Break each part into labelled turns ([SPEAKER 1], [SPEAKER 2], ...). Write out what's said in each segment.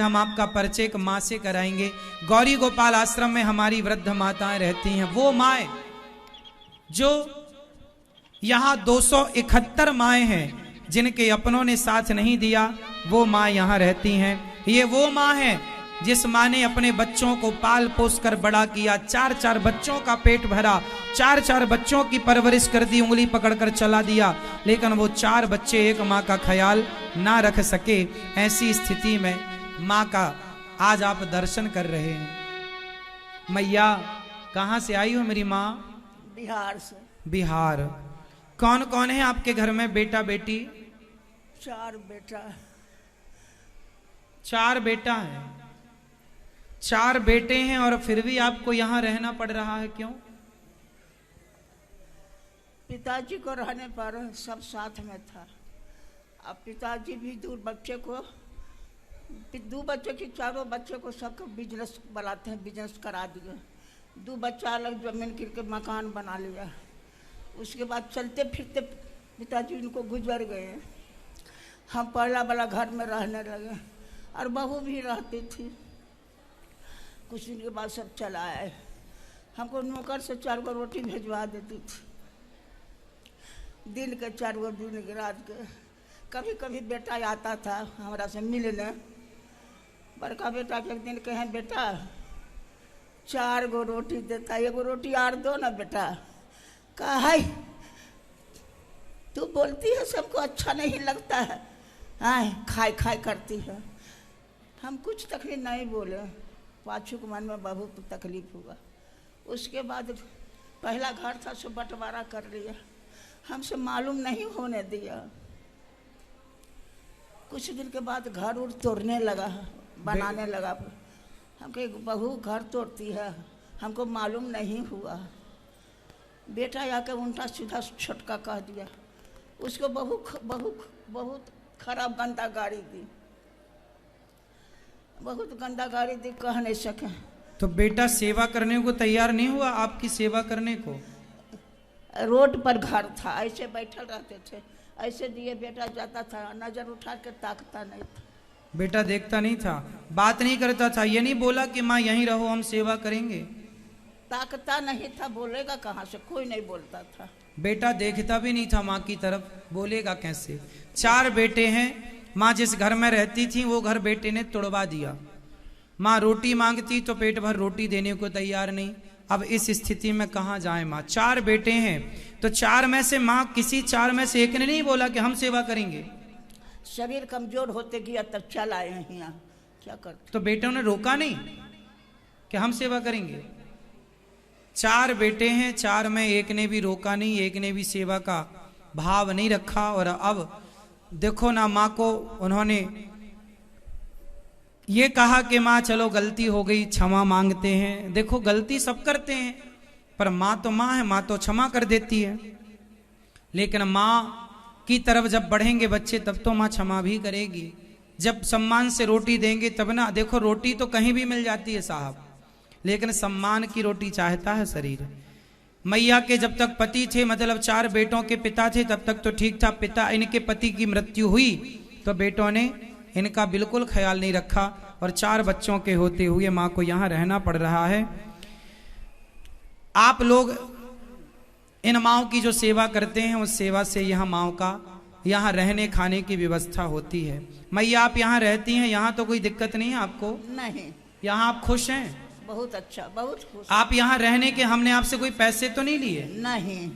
[SPEAKER 1] हम आपका परिचय एक माँ से कराएंगे। गौरी गोपाल आश्रम में हमारी वृद्ध माताएं रहती हैं, वो माएं जो यहाँ 271 माएं हैं जिनके अपनों ने साथ नहीं दिया, वो माँ यहाँ रहती हैं। ये वो माँ है जिस माँ ने अपने बच्चों को पाल पोस कर बड़ा किया, 4-4 बच्चों का पेट भरा, 4-4 बच्चों की परवरिश कर दी, उंगली पकड़कर चला दिया, लेकिन वो 4 बच्चे एक माँ का ख्याल ना रख सके। ऐसी स्थिति में माँ का आज आप दर्शन कर रहे हैं। मैया कहाँ से आई हो मेरी माँ?
[SPEAKER 2] बिहार से।
[SPEAKER 1] बिहार। कौन कौन है आपके घर में बेटा बेटी?
[SPEAKER 2] 4 बेटा।
[SPEAKER 1] 4 बेटा हैं, 4 बेटे हैं और फिर भी आपको यहाँ रहना पड़ रहा है, क्यों?
[SPEAKER 2] पिताजी को रहने पर सब साथ में था। अब पिताजी भी 2 बच्चे की 4 बच्चे को सबको बिजनेस बनाते हैं, बिजनेस करा दिए। 2 बच्चा अलग जमीन गिर के मकान बना लिया। उसके बाद चलते फिरते पिताजी उनको गुजर गए। हम पहला वाला घर में रहने लगे और बहू भी रहती थी। कुछ दिन के बाद सब चला आए। हमको नौकर से 4 गो रोटी भिजवा देती थी, दिन के 4 गो, दिन के रात के। कभी कभी बेटा आता था हमारा से मिलने। बड़का बेटा के एक दिन कहें, बेटा 4 गो रोटी देता, 1 गो रोटी और दो ना बेटा। कहा है तू बोलती है सबको अच्छा नहीं लगता है, हाँ खाए खाए करती है। हम कुछ तकलीफ नहीं बोले। पाछू के मन में बहुत तकलीफ हुआ। उसके बाद पहला घर था सो बंटवारा कर लिया, हमसे मालूम नहीं होने दिया। कुछ दिन के बाद घर उड़ तोड़ने लगा, बनाने लगा। हम कहे बहू घर तोड़ती है, हमको मालूम नहीं हुआ। बेटा आके उल्टा सीधा छोटका कह दिया। उसको बहुत खराब गंदा गाड़ी दी, बहुत गंदा गाड़ी दी, कह नहीं सके।
[SPEAKER 1] तो बेटा सेवा करने को तैयार नहीं हुआ आपकी सेवा करने को?
[SPEAKER 2] रोड पर घर था, ऐसे बैठल रहते थे, ऐसे दिए बेटा जाता था, नजर उठा के ताकता नहीं था।
[SPEAKER 1] बेटा देखता नहीं था, बात नहीं करता था, ये नहीं बोला कि माँ यहीं रहो हम सेवा करेंगे?
[SPEAKER 2] ताकता नहीं था, बोलेगा कहाँ से, कोई नहीं बोलता था।
[SPEAKER 1] बेटा देखता भी नहीं था माँ की तरफ, बोलेगा कैसे? 4 बेटे हैं, माँ जिस घर में रहती थी वो घर बेटे ने तोड़वा दिया। माँ रोटी मांगती तो पेट भर रोटी देने को तैयार नहीं। अब इस स्थिति में कहाँ जाए माँ? 4 बेटे हैं तो 4 में से माँ किसी 4 में से एक ने नहीं बोला कि हम सेवा करेंगे?
[SPEAKER 2] शरीर कमजोर होते गया तब चल आए हैं यहाँ, क्या करते?
[SPEAKER 1] तो बेटों ने रोका नहीं कि हम सेवा करेंगे? 4 बेटे हैं, 4 में एक ने भी रोका नहीं, एक ने भी सेवा का भाव नहीं रखा। और अब देखो ना, माँ को उन्होंने ये कहा कि माँ चलो गलती हो गई, क्षमा मांगते हैं। देखो गलती सब करते हैं, पर माँ तो माँ है, माँ तो क्षमा कर देती है। लेकिन माँ की तरफ जब बढ़ेंगे बच्चे तब तो माँ क्षमा भी करेगी। जब सम्मान से रोटी देंगे तब ना। देखो रोटी तो कहीं भी मिल जाती है साहब, लेकिन सम्मान की रोटी चाहता है शरीर। मैया के जब तक पति थे, मतलब 4 बेटों के पिता थे, तब तक तो ठीक था। पिता इनके पति की मृत्यु हुई तो बेटों ने इनका बिल्कुल ख्याल नहीं रखा और 4 बच्चों के होते हुए माँ को यहाँ रहना पड़ रहा है। आप लोग इन माँओं की जो सेवा करते हैं उस सेवा से यहाँ माँओं का यहाँ रहने खाने की व्यवस्था होती है। मैया आप यहाँ रहती हैं, यहाँ तो कोई दिक्कत नहीं है आपको?
[SPEAKER 2] नहीं।
[SPEAKER 1] यहाँ आप खुश हैं?
[SPEAKER 2] बहुत अच्छा, बहुत खुश।
[SPEAKER 1] आप यहाँ रहने के हमने आपसे कोई पैसे तो नहीं लिए?
[SPEAKER 2] नहीं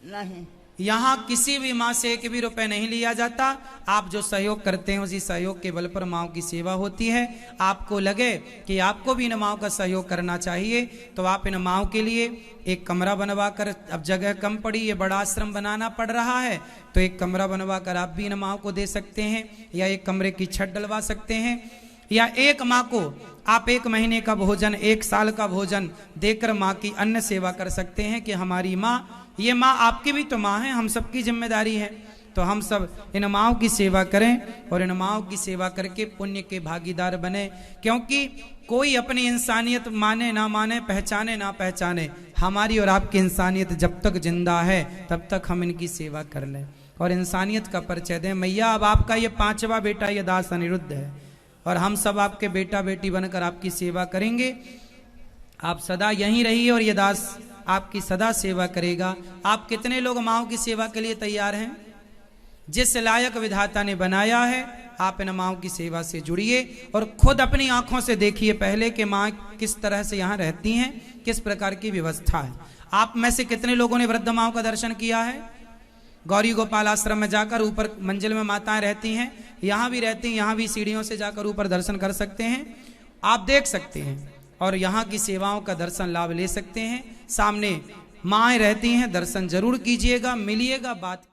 [SPEAKER 2] नहीं।
[SPEAKER 1] यहाँ किसी भी माँ से 1 भी रुपए नहीं लिया जाता। आप जो सहयोग करते हैं उसी सहयोग के बल पर माँओं की सेवा होती है। आपको लगे कि आपको भी इन माँओं का सहयोग करना चाहिए तो आप इन माँओं के लिए एक कमरा बनवा कर, अब जगह कम पड़ी, ये बड़ा आश्रम बनाना पड़ रहा है, तो एक कमरा बनवा कर आप भी इन माँओं को दे सकते हैं, या एक कमरे की छत डलवा सकते हैं, या एक माँ को आप 1 महीने का भोजन, 1 साल का भोजन देकर माँ की अन्न सेवा कर सकते हैं कि हमारी माँ, ये माँ आपकी भी तो माँ है, हम सबकी जिम्मेदारी है। तो हम सब इन माँओं की सेवा करें और इन माँओं की सेवा करके पुण्य के भागीदार बने। क्योंकि कोई अपनी इंसानियत माने ना माने, पहचाने ना पहचाने, हमारी और आपकी इंसानियत जब तक जिंदा है तब तक हम इनकी सेवा कर लें और इंसानियत का परिचय दें। मैया अब आपका ये 5वां बेटा ये दास अनिरुद्ध है, और हम सब आपके बेटा बेटी बनकर आपकी सेवा करेंगे। आप सदा यहीं रहिए और ये दास आपकी सदा सेवा करेगा। आप कितने लोग माओ की सेवा के लिए तैयार हैं? जिस लायक विधाता ने बनाया है आप इन माओ की सेवा से जुड़िए और खुद अपनी आंखों से देखिए पहले कि माँ किस तरह से यहाँ रहती हैं, किस प्रकार की व्यवस्था है। आप में से कितने लोगों ने वृद्ध माओ का दर्शन किया है? गौरी गोपाल आश्रम में जाकर ऊपर मंजिल में माताएं रहती हैं, यहाँ भी रहती हैं, यहाँ भी सीढ़ियों से जाकर ऊपर दर्शन कर सकते हैं, आप देख सकते हैं और यहाँ की सेवाओं का दर्शन लाभ ले सकते हैं। सामने माएँ रहती हैं, दर्शन जरूर कीजिएगा, मिलिएगा, बात